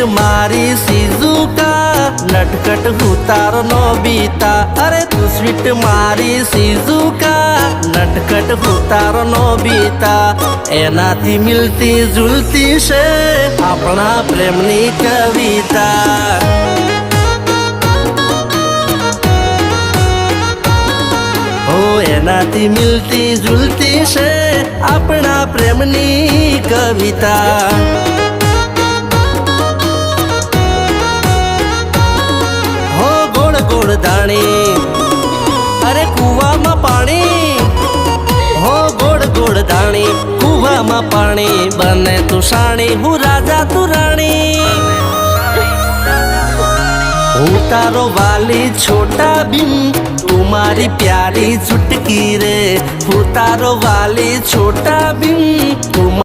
मारी शिजुका नटखट हूँ तारो नोबिता। अरे तू स्वीट मारी शिजुका नटखट हूँ तारो नोबिता। एनाथी मिलती जुलती से अपना प्रेमनी कविता। एनाथी मिलती जुलती से अपना प्रेमनी कविता। हो गोड़ गोड़ दाणी अरे कुआ में पानी। हो गोड़ गोड़ दाणी कुआ में पानी बने तू साणी हूँ राजा तू राणी। हूँ तारो वाली छोटा बिन तुम्हारी प्यारी चुटकी रे। हूँ तारो वाली छोटा बिन तुम